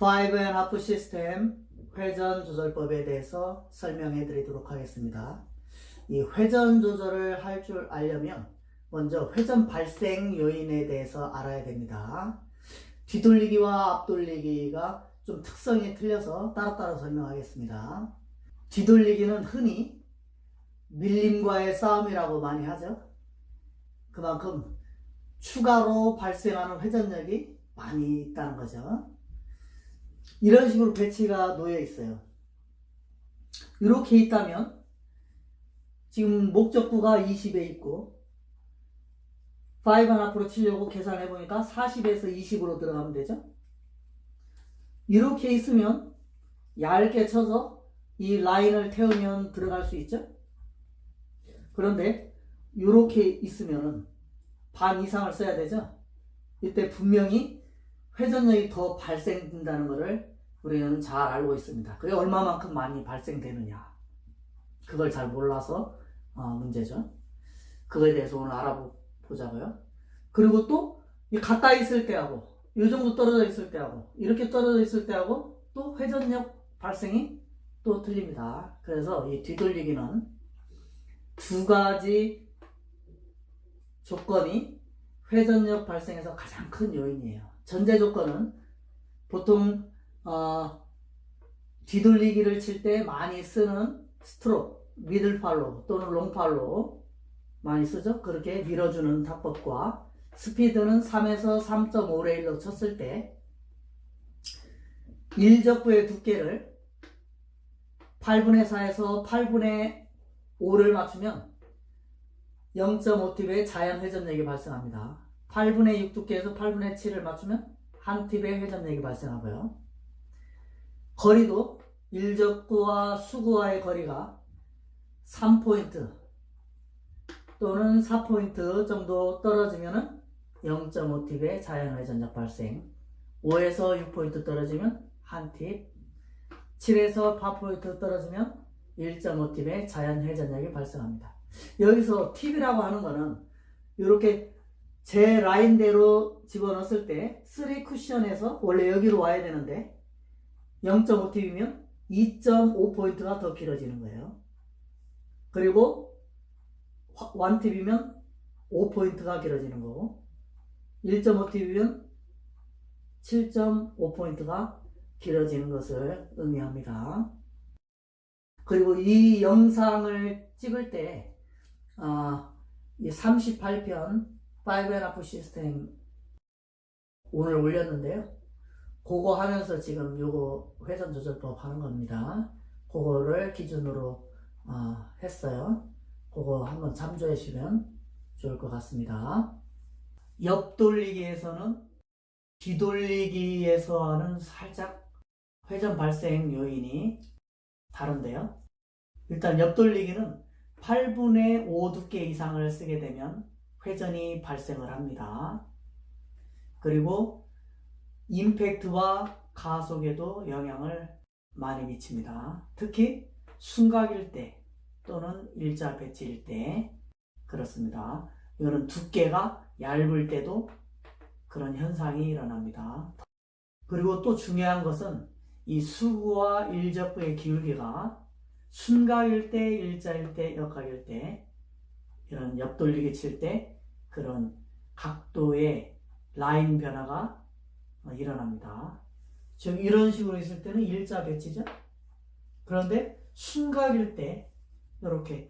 5.5 시스템 회전 조절법에 대해서 설명해 드리도록 하겠습니다. 이 회전 조절을 할 줄 알려면 먼저 회전 발생 요인에 대해서 알아야 됩니다. 뒤돌리기와 앞돌리기가 좀 특성이 틀려서 따로따로 설명하겠습니다. 뒤돌리기는 흔히 밀림과의 싸움이라고 많이 하죠. 그만큼 추가로 발생하는 회전력이 많이 있다는 거죠. 이런 식으로 배치가 놓여 있어요. 이렇게 있다면 지금 목적구가 20에 있고 5.5로 치려고 계산해 보니까 40에서 20으로 들어가면 되죠. 이렇게 있으면 얇게 쳐서 이 라인을 태우면 들어갈 수 있죠. 그런데 이렇게 있으면 반 이상을 써야 되죠. 이때 분명히 회전력이 더 발생된다는 것을 우리는 잘 알고 있습니다. 그게 얼마만큼 많이 발생되느냐, 그걸 잘 몰라서 문제죠. 그거에 대해서 오늘 알아보자고요. 그리고 또 가까이 있을 때하고 이 정도 떨어져 있을 때하고 이렇게 떨어져 있을 때하고 또 회전력 발생이 또 틀립니다. 그래서 이 뒤돌리기는 두 가지 조건이 회전력 발생에서 가장 큰 요인이에요. 전제 조건은 보통 뒤돌리기를 칠 때 많이 쓰는 스트로크, 미들팔로 또는 롱팔로 많이 쓰죠. 그렇게 밀어주는 타법과 스피드는 3에서 3.5레일로 쳤을 때 일적부의 두께를 8분의 4에서 8분의 5를 맞추면 0.5팁의 자연 회전력이 발생합니다. 8분의 6 두께에서 8분의 7을 맞추면 한 팁의 회전력이 발생하고요. 거리도 일적구와 수구와의 거리가 3포인트 또는 4포인트 정도 떨어지면 0.5팁의 자연 회전력 발생, 5에서 6포인트 떨어지면 한 팁, 7에서 8포인트 떨어지면 1.5팁의 자연 회전력이 발생합니다. 여기서 팁이라고 하는 거는 이렇게 제 라인대로 집어넣었을 때 3 쿠션에서 원래 여기로 와야 되는데 0.5팁이면 2.5포인트가 더 길어지는 거예요. 그리고 1팁이면 5포인트가 길어지는 거고 1.5팁이면 7.5포인트가 길어지는 것을 의미합니다. 그리고 이 영상을 찍을 때 이 38편 5.5 시스템 오늘 올렸는데요. 그거 하면서 지금 요거 회전 조절법 하는 겁니다. 그거를 기준으로 했어요. 그거 한번 참조해 주시면 좋을 것 같습니다. 옆돌리기에서는 뒤돌리기에서는 살짝 회전 발생 요인이 다른데요. 일단 옆돌리기는 8분의 5 두께 이상을 쓰게 되면 회전이 발생을 합니다. 그리고 임팩트와 가속에도 영향을 많이 미칩니다. 특히 순각일 때 또는 일자 배치일 때 그렇습니다. 이거는 두께가 얇을 때도 그런 현상이 일어납니다. 그리고 또 중요한 것은 이 수구와 일적부의 기울기가 순각일 때, 일자일 때, 역각일 때 이런 옆돌리기 칠 때 그런 각도의 라인 변화가 일어납니다. 즉 이런 식으로 있을 때는 일자 배치죠. 그런데 순각일 때 이렇게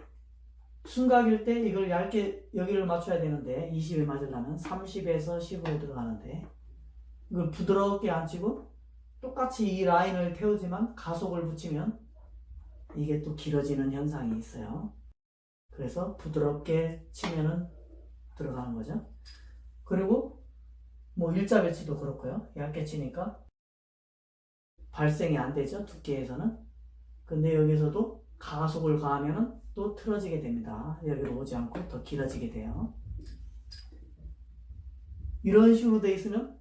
순각일 때 이걸 얇게 여기를 맞춰야 되는데 20에 맞으려면 30에서 15에 들어가는데 이걸 부드럽게 안 치고 똑같이 이 라인을 태우지만 가속을 붙이면 이게 또 길어지는 현상이 있어요. 그래서 부드럽게 치면은 들어가는 거죠. 그리고 뭐 일자 배치도 그렇고요. 얇게 치니까 발생이 안 되죠. 두께에서는. 근데 여기서도 가속을 가하면은 또 틀어지게 됩니다. 여기로 오지 않고 더 길어지게 돼요. 이런 식으로 돼 있으면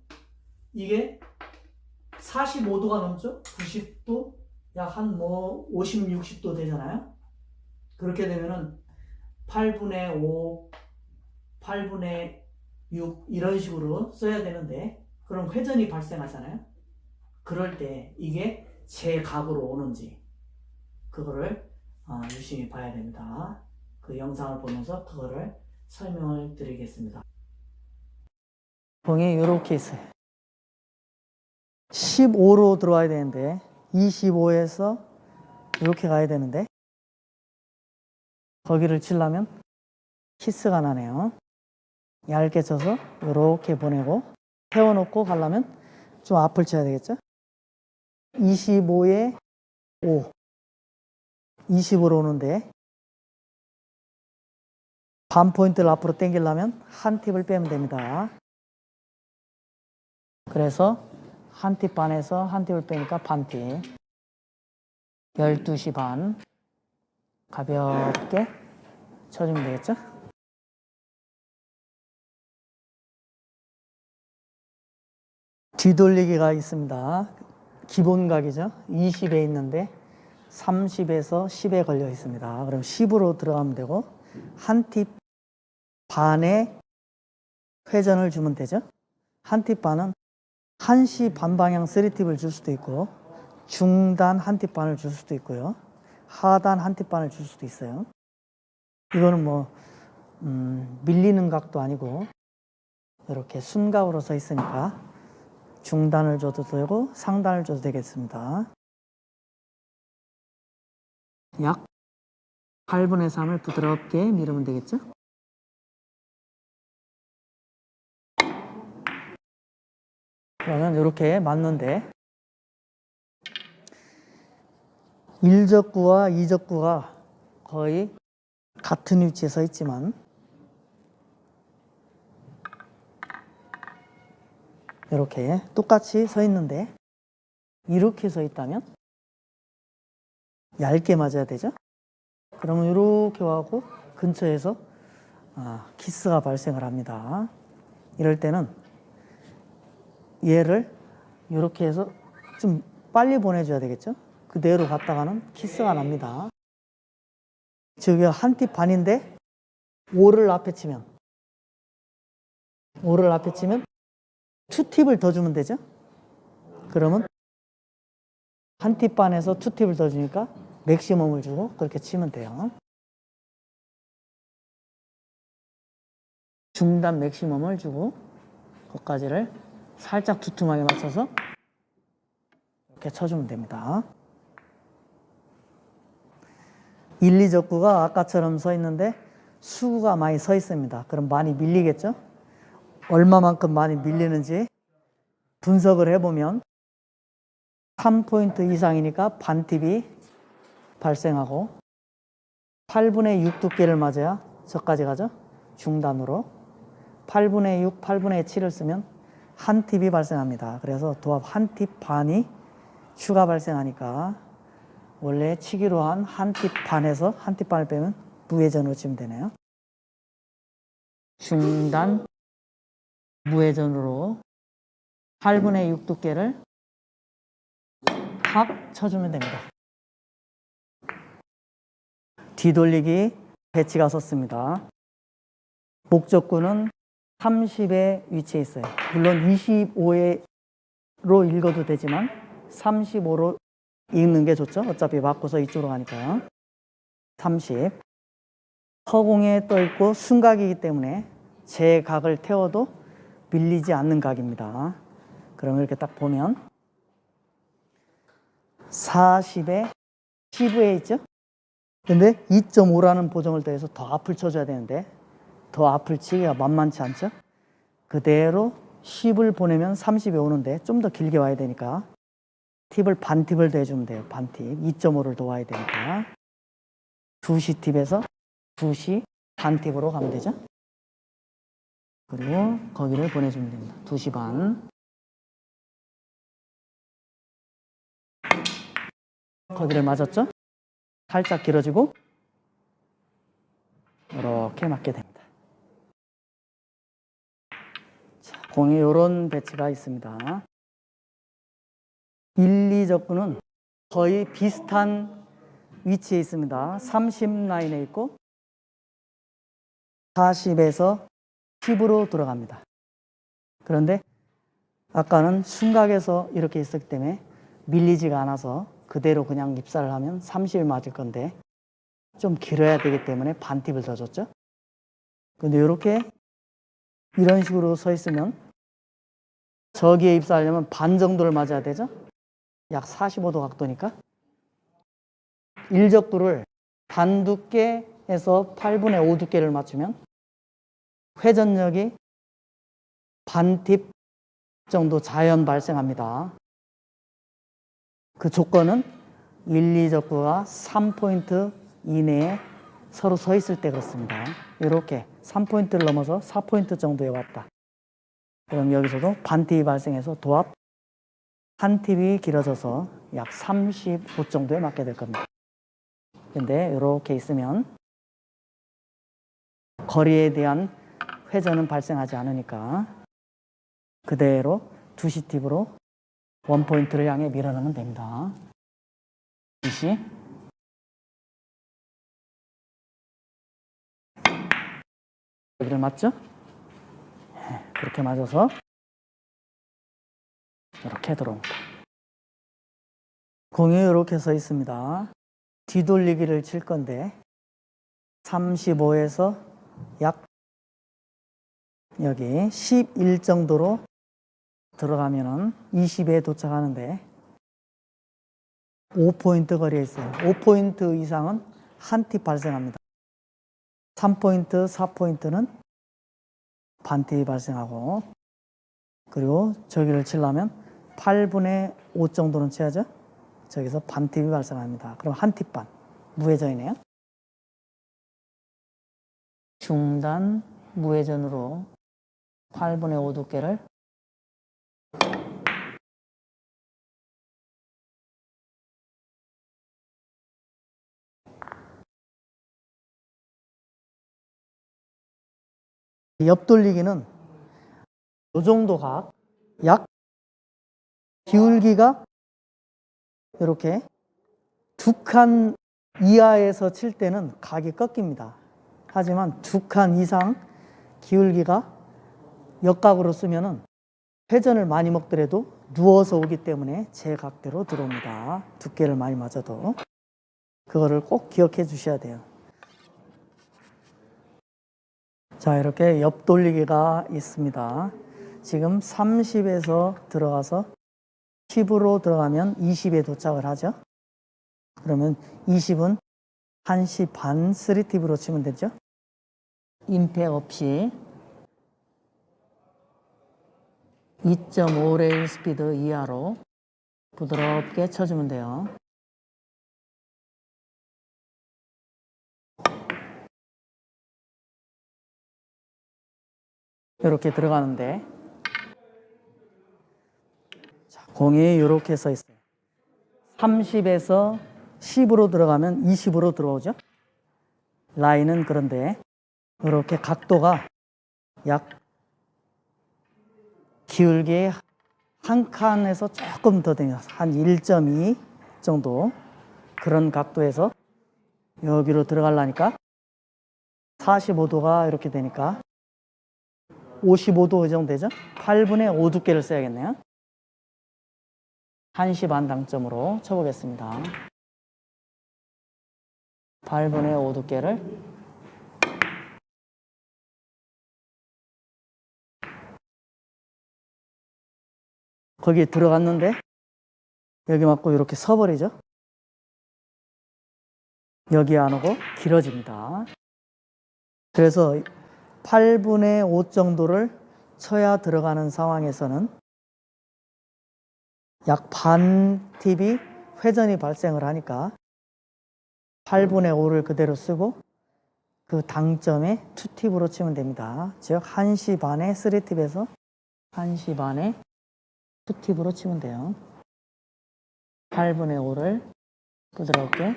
이게 45도가 넘죠? 90도? 약 한 50, 60도 되잖아요? 그렇게 되면은 8분의 5, 8분의 6 이런 식으로 써야 되는데 그럼 회전이 발생하잖아요? 그럴 때 이게 제 각으로 오는지 그거를 유심히 봐야 됩니다. 그 영상을 보면서 그거를 설명을 드리겠습니다. 공이 이렇게 있어요. 15로 들어와야 되는데 25에서 이렇게 가야 되는데 거기를 치려면 키스가 나네요. 얇게 쳐서 이렇게 보내고 세워놓고 가려면 좀 앞을 쳐야 되겠죠? 25에 5 20으로 오는데 반 포인트를 앞으로 당기려면 한 팁을 빼면 됩니다. 그래서 한 팁 반에서 한 팁을 빼니까 반 팁. 12시 반 가볍게 쳐주면 되겠죠? 뒤돌리기가 있습니다. 기본 각이죠. 20에 있는데 30에서 10에 걸려 있습니다. 그럼 10으로 들어가면 되고 한 팁 반에 회전을 주면 되죠. 한 팁 반은 1시 반 방향 3팁을 줄 수도 있고 중단 한 팁 반을 줄 수도 있고요. 하단 한 팁 반을 줄 수도 있어요. 이거는 뭐 밀리는 각도 아니고 이렇게 순각으로 서 있으니까 중단을 줘도 되고 상단을 줘도 되겠습니다. 약 8분의 3을 부드럽게 밀으면 되겠죠? 그러면 이렇게 맞는데 1적구와 2적구가 거의 같은 위치에 서 있지만 이렇게 똑같이 서 있는데 이렇게 서 있다면 얇게 맞아야 되죠? 그러면 이렇게 하고 근처에서 키스가 발생을 합니다. 이럴 때는 얘를 이렇게 해서 좀 빨리 보내줘야 되겠죠? 그대로 갔다가는 키스가 납니다. 저기 한 팁 반인데 5를 앞에 치면 2팁을 더 주면 되죠? 그러면 한 팁 반에서 2팁을 더 주니까 맥시멈을 주고 그렇게 치면 돼요. 중단 맥시멈을 주고 거기까지를 살짝 두툼하게 맞춰서 이렇게 쳐주면 됩니다. 1, 2적구가 아까처럼 서 있는데 수구가 많이 서 있습니다. 그럼 많이 밀리겠죠? 얼마만큼 많이 밀리는지 분석을 해보면 3포인트 이상이니까 반팁이 발생하고 8분의 6 두께를 맞아야 저까지 가죠? 중단으로 8분의 6, 8분의 7을 쓰면 한 팁이 발생합니다. 그래서 도합 한 팁 반이 추가 발생하니까 원래 치기로 한 한 팁 반에서 한 팁 반을 빼면 무회전으로 치면 되네요. 중단 무회전으로 8분의 6 두께를 탁 쳐주면 됩니다. 뒤돌리기 배치가 섰습니다. 목적구는 30에 위치해 있어요. 물론 25로 읽어도 되지만 35로 읽는 게 좋죠. 어차피 바꿔서 이쪽으로 가니까. 30. 허공에 떠 있고 순각이기 때문에 제 각을 태워도 밀리지 않는 각입니다. 그럼 이렇게 딱 보면 40에 15에 있죠? 근데 2.5라는 보정을 더해서 더 앞을 쳐줘야 되는데 더 앞을 치기가 만만치 않죠? 그대로 10을 보내면 30에 오는데 좀 더 길게 와야 되니까 팁을 반 팁을 더해주면 돼요. 반 팁. 2.5를 더 와야 되니까 2시 팁에서 2시 반 팁으로 가면 되죠? 그리고 거기를 보내주면 됩니다. 2시 반. 거기를 맞았죠? 살짝 길어지고 이렇게 맞게 됩니다. 자, 공에 이런 배치가 있습니다. 1, 2적구는 거의 비슷한 위치에 있습니다. 30 라인에 있고 40에서 10으로 들어갑니다. 그런데 아까는 순각에서 이렇게 있었기 때문에 밀리지가 않아서 그대로 그냥 입사를 하면 30이 맞을 건데 좀 길어야 되기 때문에 반 팁을 더 줬죠. 근데 이렇게 이런 식으로 서 있으면 저기에 입사하려면 반 정도를 맞아야 되죠. 약 45도 각도니까 일적도를 반 두께에서 8분의 5 두께를 맞추면 회전력이 반 팁 정도 자연 발생합니다. 그 조건은 1, 2적구가 3포인트 이내에 서로 서 있을 때 그렇습니다. 이렇게 3포인트를 넘어서 4포인트 정도에 왔다. 그럼 여기서도 반 팁이 발생해서 도합 한 팁이 길어져서 약 35 정도에 맞게 될 겁니다. 근데 이렇게 있으면 거리에 대한 회전은 발생하지 않으니까 그대로 2시 팁으로 원포인트를 향해 밀어넣으면 됩니다. 2시 여기를 맞죠? 그렇게 맞아서 이렇게 들어옵니다. 공이 이렇게 서 있습니다. 뒤돌리기를 칠 건데 35에서 약 여기 11 정도로 들어가면은 20에 도착하는데 5포인트 거리에 있어요. 5포인트 이상은 한 팁 발생합니다. 3포인트, 4포인트는 반 팁이 발생하고 그리고 저기를 치려면 8분의 5 정도는 쳐야죠. 저기서 반 팁이 발생합니다. 그럼 한 팁 반. 무회전이네요. 중단 무회전으로 8분의 5 두께를 옆돌리기는 이 정도 각, 약 기울기가 이렇게 2칸 이하에서 칠 때는 각이 꺾입니다. 하지만 2칸 이상 기울기가 역각으로 쓰면은 회전을 많이 먹더라도 누워서 오기 때문에 제 각대로 들어옵니다. 두께를 많이 맞아도 그거를 꼭 기억해 주셔야 돼요. 자, 이렇게 옆 돌리기가 있습니다. 지금 30에서 들어가서 10으로 들어가면 20에 도착을 하죠. 그러면 20은 1시 반 3팁으로 치면 되죠. 임팩 없이 2.5 레일 스피드 이하로 부드럽게 쳐주면 돼요. 이렇게 들어가는데 자, 공이 이렇게 서 있어요. 30에서 10으로 들어가면 20으로 들어오죠. 라인은 그런데 이렇게 각도가 약 기울기 한 칸에서 조금 더 됩니다. 한 1.2 정도 그런 각도에서 여기로 들어가려니까 45도가 이렇게 되니까 55도 정도 되죠? 8분의 5 두께를 써야겠네요. 1시 반 당점으로 쳐보겠습니다. 8분의 5 두께를 거기에 들어갔는데 여기 맞고 이렇게 서버리죠. 여기 안 오고 길어집니다. 그래서 8분의 5 정도를 쳐야 들어가는 상황에서는 약 반 팁이 회전이 발생을 하니까 8분의 5를 그대로 쓰고 그 당점에 2팁으로 치면 됩니다. 즉 1시 반에 3팁에서 1시 반에 2팁으로 치면 돼요. 8분의 5를 부드럽게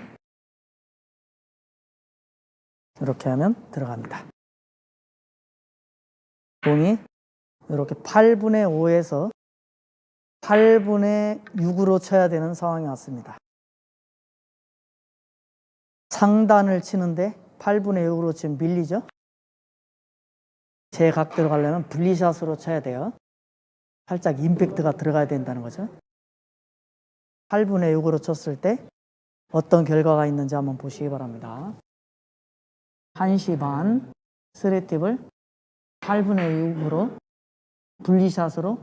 이렇게 하면 들어갑니다. 공이 이렇게 8분의 5에서 8분의 6으로 쳐야 되는 상황이 왔습니다. 상단을 치는데 8분의 6으로 지금 밀리죠? 제 각대로 가려면 분리샷으로 쳐야 돼요. 살짝 임팩트가 들어가야 된다는 거죠. 8분의 6으로 쳤을 때 어떤 결과가 있는지 한번 보시기 바랍니다. 1시 반 스리팁을 8분의 6으로 분리샷으로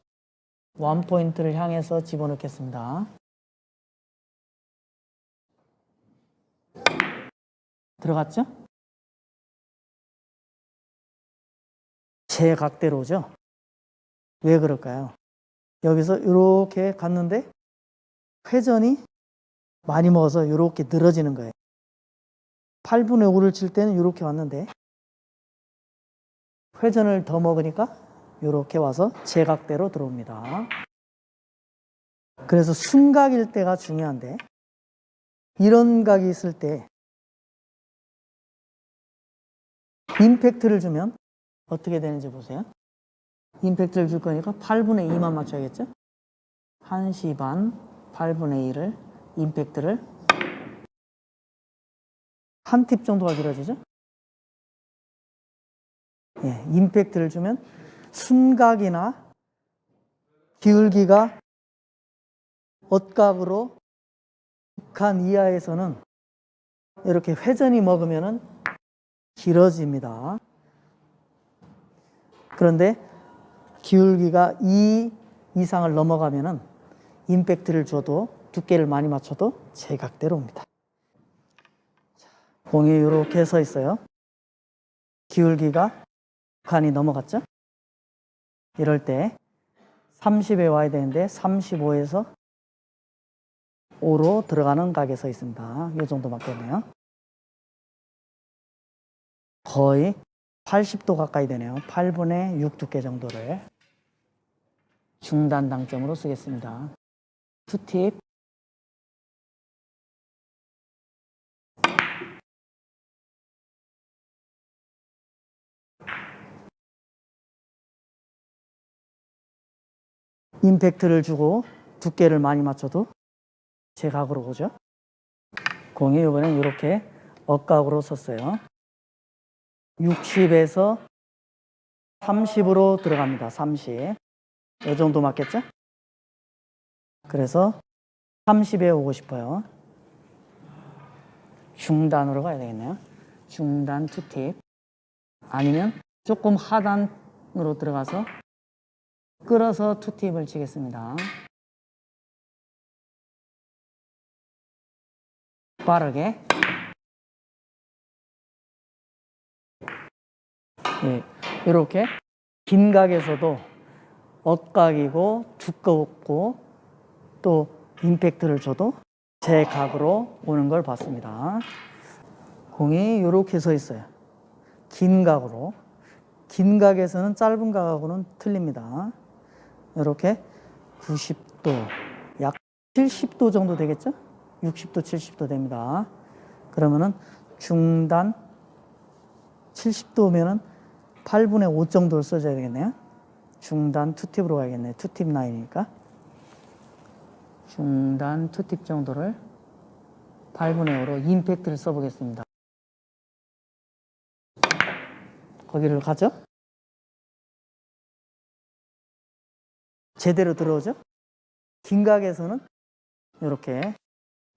원포인트를 향해서 집어넣겠습니다. 들어갔죠? 제 각대로죠. 왜 그럴까요? 여기서 이렇게 갔는데 회전이 많이 먹어서 이렇게 늘어지는 거예요. 8분의 5를 칠 때는 이렇게 왔는데 회전을 더 먹으니까 이렇게 와서 제각대로 들어옵니다. 그래서 순각일 때가 중요한데 이런 각이 있을 때 임팩트를 주면 어떻게 되는지 보세요. 임팩트를 줄 거니까 8분의 2만 맞춰야겠죠? 1시 반 8분의 2를 임팩트를 한 팁 정도가 길어지죠? 예, 임팩트를 주면 순각이나 기울기가 엇각으로 극한 이하에서는 이렇게 회전이 먹으면 길어집니다. 그런데 기울기가 2 이상을 넘어가면 임팩트를 줘도 두께를 많이 맞춰도 제각대로 옵니다. 공이 이렇게 서 있어요. 기울기가 극한이 넘어갔죠? 이럴 때 30에 와야 되는데 35에서 5로 들어가는 각에 서 있습니다. 이 정도 맞겠네요. 거의 80도 가까이 되네요. 8분의 6 두께 정도를 중단 당점으로 쓰겠습니다. 투팁 임팩트를 주고 두께를 많이 맞춰도 제 각으로 오죠. 공이 이번엔 이렇게 억각으로 섰어요. 60에서 30으로 들어갑니다. 30. 이 정도 맞겠죠? 그래서 30에 오고 싶어요. 중단으로 가야 되겠네요. 중단 투팁. 아니면 조금 하단으로 들어가서 끌어서 투팁을 치겠습니다. 빠르게. 네, 이렇게 긴 각에서도 억각이고 두껍고 또 임팩트를 줘도 제 각으로 오는 걸 봤습니다. 공이 이렇게 서 있어요. 긴 각으로. 긴 각에서는 짧은 각하고는 틀립니다. 이렇게 90도, 약 70도 정도 되겠죠? 60도, 70도 됩니다. 그러면은 중단 70도면은 8분의 5 정도를 써줘야 되겠네요. 중단 투팁으로 가야겠네요. 투팁 라인이니까. 중단 투팁 정도를 8분의 5로 임팩트를 써보겠습니다. 거기를 가죠? 제대로 들어오죠? 긴 각에서는 이렇게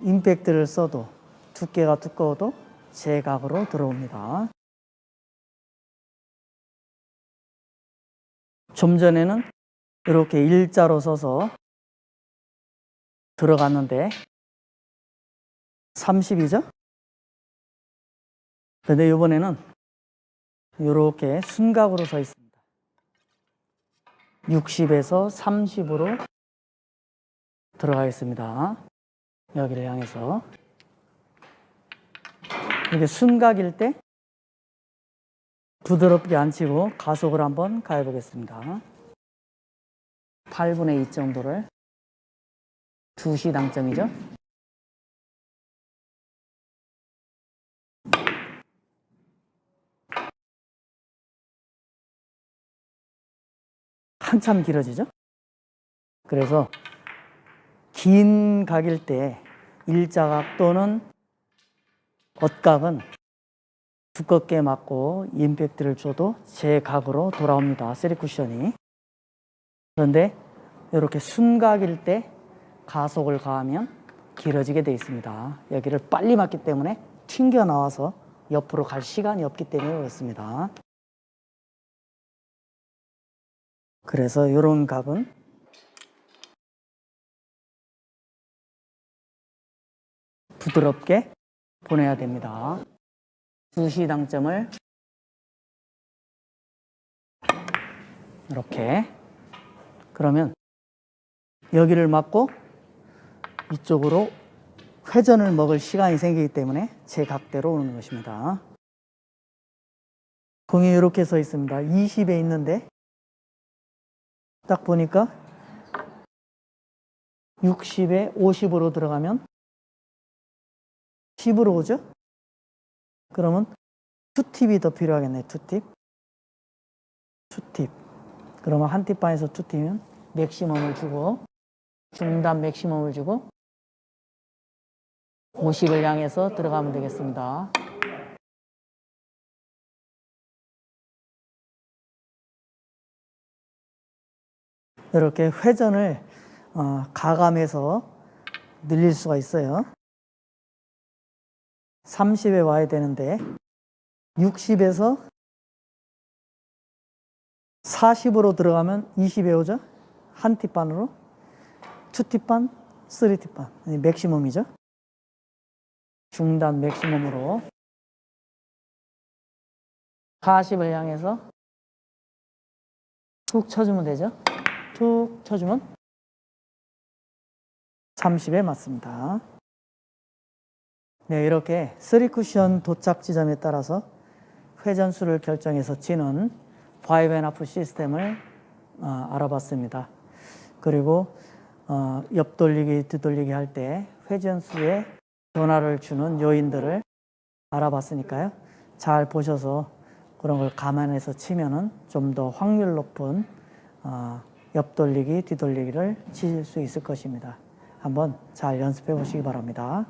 임팩트를 써도 두께가 두꺼워도 제 각으로 들어옵니다. 좀 전에는 이렇게 일자로 서서 들어갔는데 30이죠? 근데 이번에는 이렇게 순각으로 서 있습니다. 60에서 30으로 들어가겠습니다. 여기를 향해서. 이게 순각일 때 부드럽게 안 치고 가속을 한번 가해 보겠습니다. 8분의 2 정도를 2시 당점이죠. 한참 길어지죠. 그래서 긴 각일 때 일자각 또는 엇각은 두껍게 맞고 임팩트를 줘도 제 각으로 돌아옵니다. 3쿠션이. 그런데 이렇게 순각일 때 가속을 가하면 길어지게 되어 있습니다. 여기를 빨리 맞기 때문에 튕겨 나와서 옆으로 갈 시간이 없기 때문에 그렇습니다. 그래서 이런 값은 부드럽게 보내야 됩니다. 수시당점을 이렇게, 그러면 여기를 맞고 이쪽으로 회전을 먹을 시간이 생기기 때문에 제 각대로 오는 것입니다. 공이 이렇게 서 있습니다. 20에 있는데 딱 보니까 60에 50으로 들어가면 10으로 오죠? 그러면 2팁이 더 필요하겠네요. 2팁. 2팁. 그러면 한 팁 반에서 2팁이면 맥시멈을 주고, 중단 맥시멈을 주고 50을 향해서 들어가면 되겠습니다. 이렇게 회전을 가감해서 늘릴 수가 있어요. 30에 와야 되는데 60에서 40으로 들어가면 20에 오죠? 한 팁 반으로. 2팁 반, 3팁 반. 맥시멈이죠. 중단 맥시멈으로 40을 향해서 툭 쳐주면 되죠. 툭 쳐주면 30에 맞습니다. 네, 이렇게 3쿠션 도착 지점에 따라서 회전수를 결정해서 치는 5&1 시스템을 알아봤습니다. 그리고 옆돌리기, 뒤돌리기 할 때 회전수에 변화를 주는 요인들을 알아봤으니까요. 잘 보셔서 그런 걸 감안해서 치면은 좀 더 확률 높은 옆돌리기, 뒤돌리기를 치실 수 있을 것입니다. 한번 잘 연습해 보시기 바랍니다.